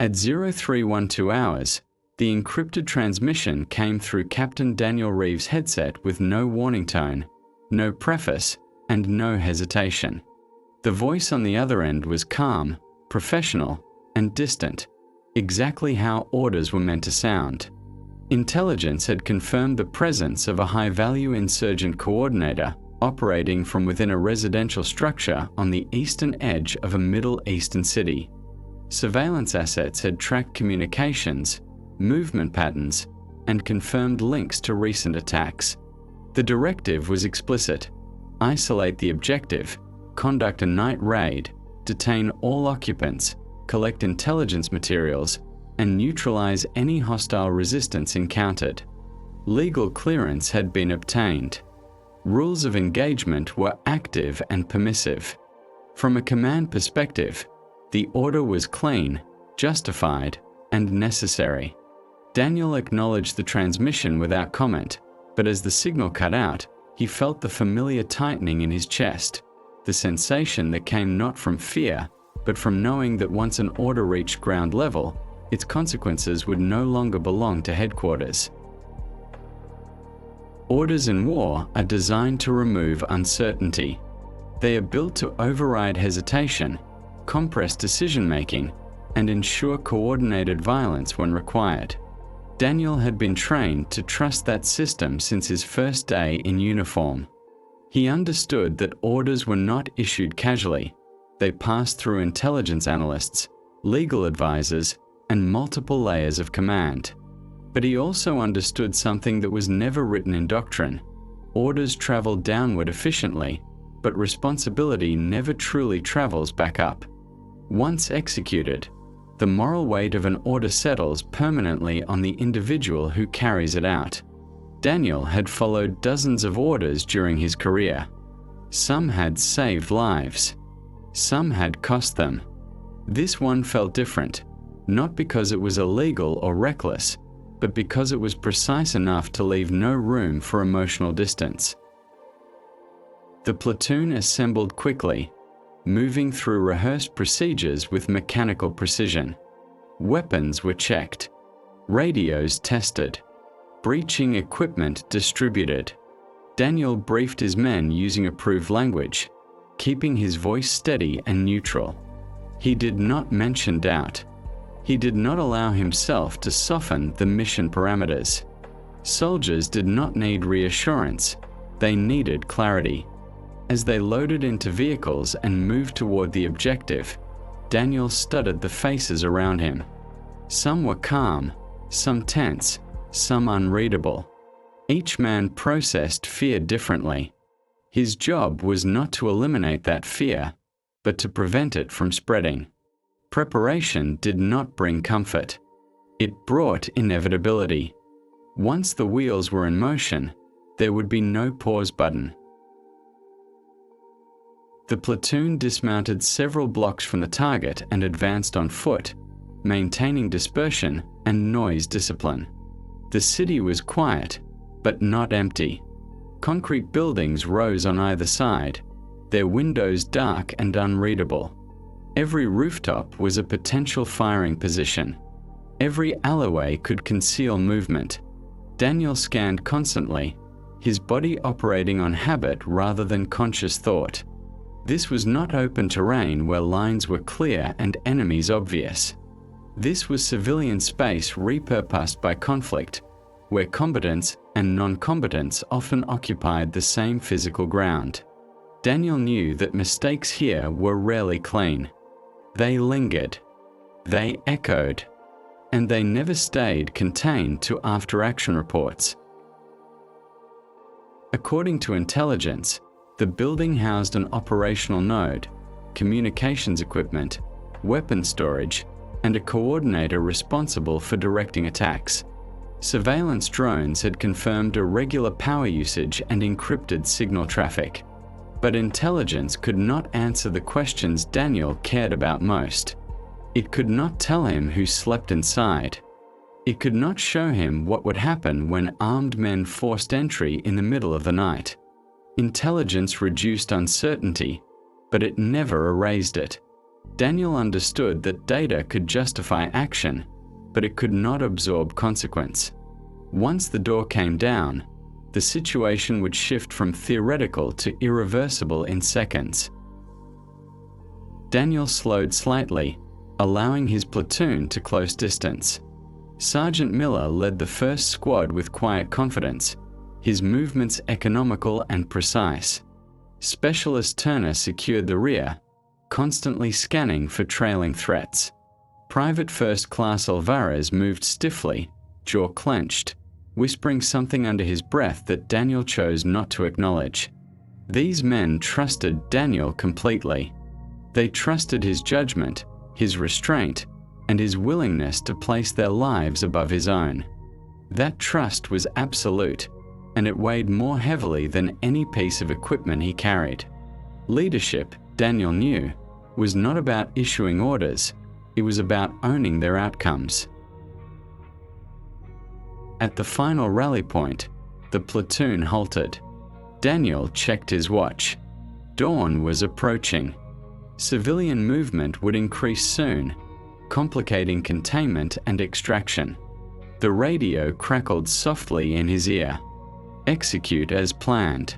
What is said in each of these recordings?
At 0312 hours, the encrypted transmission came through Captain Daniel Reeves' headset with no warning tone, no preface, and no hesitation. The voice on the other end was calm, professional, and distant, exactly how orders were meant to sound. Intelligence had confirmed the presence of a high-value insurgent coordinator operating from within a residential structure on the eastern edge of a Middle Eastern city. Surveillance assets had tracked communications, movement patterns, and confirmed links to recent attacks. The directive was explicit: isolate the objective, conduct a night raid, detain all occupants, collect intelligence materials, and neutralize any hostile resistance encountered. Legal clearance had been obtained. Rules of engagement were active and permissive. From a command perspective, the order was clean, justified, and necessary. Daniel acknowledged the transmission without comment, but as the signal cut out, he felt the familiar tightening in his chest, the sensation that came not from fear, but from knowing that once an order reached ground level, its consequences would no longer belong to headquarters. Orders in war are designed to remove uncertainty. They are built to override hesitation, compress decision-making, and ensure coordinated violence when required. Daniel had been trained to trust that system since his first day in uniform. He understood that orders were not issued casually. They passed through intelligence analysts, legal advisors, and multiple layers of command. But he also understood something that was never written in doctrine. Orders travel downward efficiently, but responsibility never truly travels back up. Once executed, the moral weight of an order settles permanently on the individual who carries it out. Daniel had followed dozens of orders during his career. Some had saved lives. Some had cost them. This one felt different, not because it was illegal or reckless, but because it was precise enough to leave no room for emotional distance. The platoon assembled quickly, moving through rehearsed procedures with mechanical precision. Weapons were checked, radios tested, breaching equipment distributed. Daniel briefed his men using approved language, keeping his voice steady and neutral. He did not mention doubt. He did not allow himself to soften the mission parameters. Soldiers did not need reassurance, they needed clarity. As they loaded into vehicles and moved toward the objective, Daniel studied the faces around him. Some were calm, some tense, some unreadable. Each man processed fear differently. His job was not to eliminate that fear, but to prevent it from spreading. Preparation did not bring comfort. It brought inevitability. Once the wheels were in motion, there would be no pause button. The platoon dismounted several blocks from the target and advanced on foot, maintaining dispersion and noise discipline. The city was quiet, but not empty. Concrete buildings rose on either side, their windows dark and unreadable. Every rooftop was a potential firing position. Every alleyway could conceal movement. Daniel scanned constantly, his body operating on habit rather than conscious thought. This was not open terrain where lines were clear and enemies obvious. This was civilian space repurposed by conflict, where combatants and non-combatants often occupied the same physical ground. Daniel knew that mistakes here were rarely clean. They lingered, they echoed, and they never stayed contained to after-action reports. According to intelligence, the building housed an operational node, communications equipment, weapon storage, and a coordinator responsible for directing attacks. Surveillance drones had confirmed irregular power usage and encrypted signal traffic. But intelligence could not answer the questions Daniel cared about most. It could not tell him who slept inside. It could not show him what would happen when armed men forced entry in the middle of the night. Intelligence reduced uncertainty, but it never erased it. Daniel understood that data could justify action, but it could not absorb consequence. Once the door came down, the situation would shift from theoretical to irreversible in seconds. Daniel slowed slightly, allowing his platoon to close distance. Sergeant Miller led the first squad with quiet confidence, his movements economical and precise. Specialist Turner secured the rear, constantly scanning for trailing threats. Private First Class Alvarez moved stiffly, jaw clenched, whispering something under his breath that Daniel chose not to acknowledge. These men trusted Daniel completely. They trusted his judgment, his restraint, and his willingness to place their lives above his own. That trust was absolute, and it weighed more heavily than any piece of equipment he carried. Leadership, Daniel knew, was not about issuing orders, it was about owning their outcomes. At the final rally point, the platoon halted. Daniel checked his watch. Dawn was approaching. Civilian movement would increase soon, complicating containment and extraction. The radio crackled softly in his ear. Execute as planned.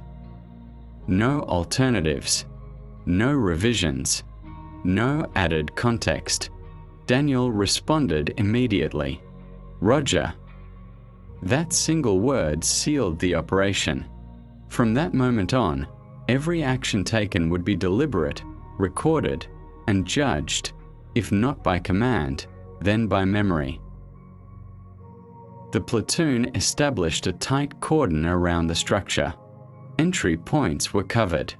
No alternatives. No revisions. No added context. Daniel responded immediately. Roger. That single word sealed the operation. From that moment on, every action taken would be deliberate, recorded, and judged, if not by command, then by memory. The platoon established a tight cordon around the structure. Entry points were covered.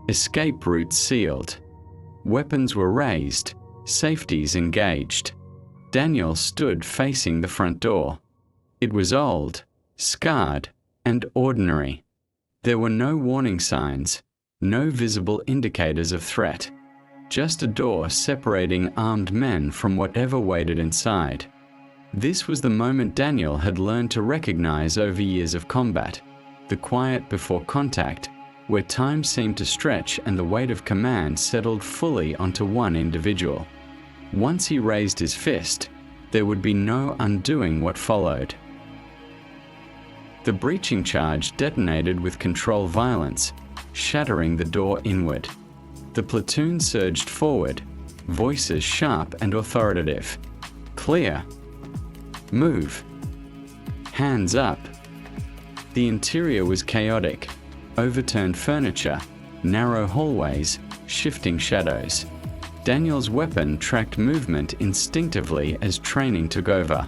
Escape routes sealed. Weapons were raised, safeties engaged. Daniel stood facing the front door. It was old, scarred, and ordinary. There were no warning signs, no visible indicators of threat. Just a door separating armed men from whatever waited inside. This was the moment Daniel had learned to recognize over years of combat, the quiet before contact, where time seemed to stretch and the weight of command settled fully onto one individual. Once he raised his fist, there would be no undoing what followed. The breaching charge detonated with control violence, shattering the door inward. The platoon surged forward, voices sharp and authoritative. Clear. Move. Hands up. The interior was chaotic. Overturned furniture, narrow hallways, shifting shadows. Daniel's weapon tracked movement instinctively as training took over.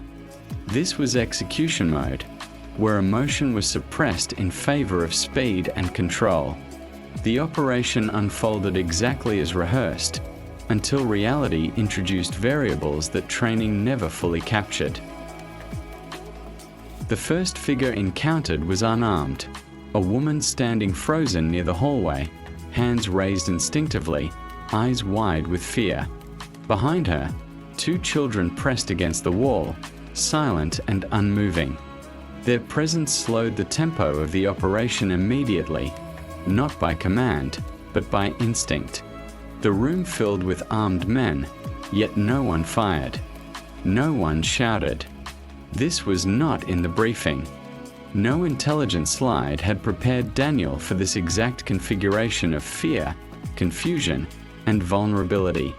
This was execution mode, where emotion was suppressed in favor of speed and control. The operation unfolded exactly as rehearsed, until reality introduced variables that training never fully captured. The first figure encountered was unarmed, a woman standing frozen near the hallway, hands raised instinctively, eyes wide with fear. Behind her, two children pressed against the wall, silent and unmoving. Their presence slowed the tempo of the operation immediately, not by command, but by instinct. The room filled with armed men, yet no one fired. No one shouted. This was not in the briefing. No intelligence slide had prepared Daniel for this exact configuration of fear, confusion, and vulnerability.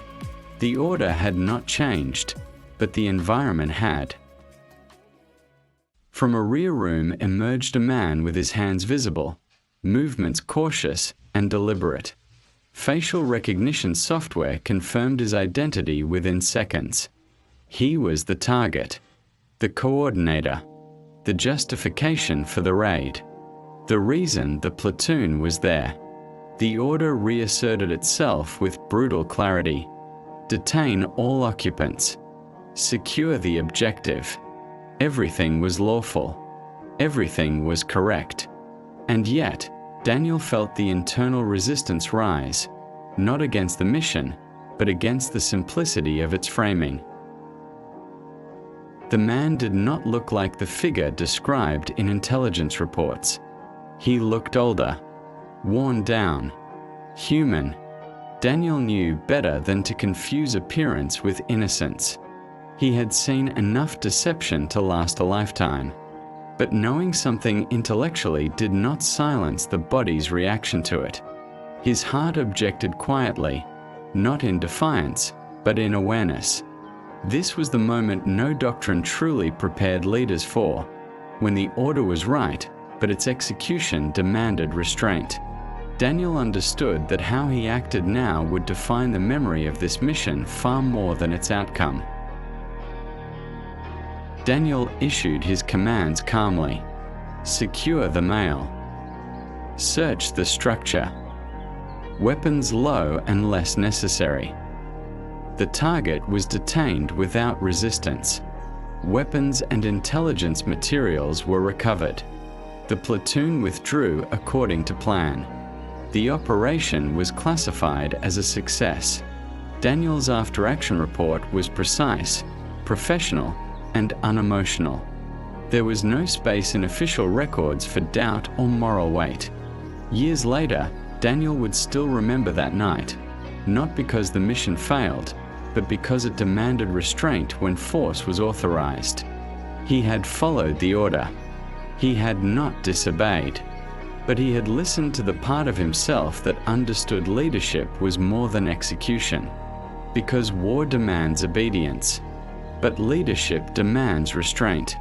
The order had not changed, but the environment had. From a rear room emerged a man with his hands visible, movements cautious and deliberate. Facial recognition software confirmed his identity within seconds. He was the target, the coordinator, the justification for the raid, the reason the platoon was there. The order reasserted itself with brutal clarity. Detain all occupants. Secure the objective. Everything was lawful. Everything was correct. And yet, Daniel felt the internal resistance rise, not against the mission, but against the simplicity of its framing. The man did not look like the figure described in intelligence reports. He looked older, worn down, human. Daniel knew better than to confuse appearance with innocence. He had seen enough deception to last a lifetime. But knowing something intellectually did not silence the body's reaction to it. His heart objected quietly, not in defiance, but in awareness. This was the moment no doctrine truly prepared leaders for, when the order was right, but its execution demanded restraint. Daniel understood that how he acted now would define the memory of this mission far more than its outcome. Daniel issued his commands calmly. Secure the mail. Search the structure. Weapons low and less necessary. The target was detained without resistance. Weapons and intelligence materials were recovered. The platoon withdrew according to plan. The operation was classified as a success. Daniel's after-action report was precise, professional, and unemotional. There was no space in official records for doubt or moral weight. Years later, Daniel would still remember that night, not because the mission failed, but because it demanded restraint when force was authorized. He had followed the order. He had not disobeyed, but he had listened to the part of himself that understood leadership was more than execution, because war demands obedience. But leadership demands restraint.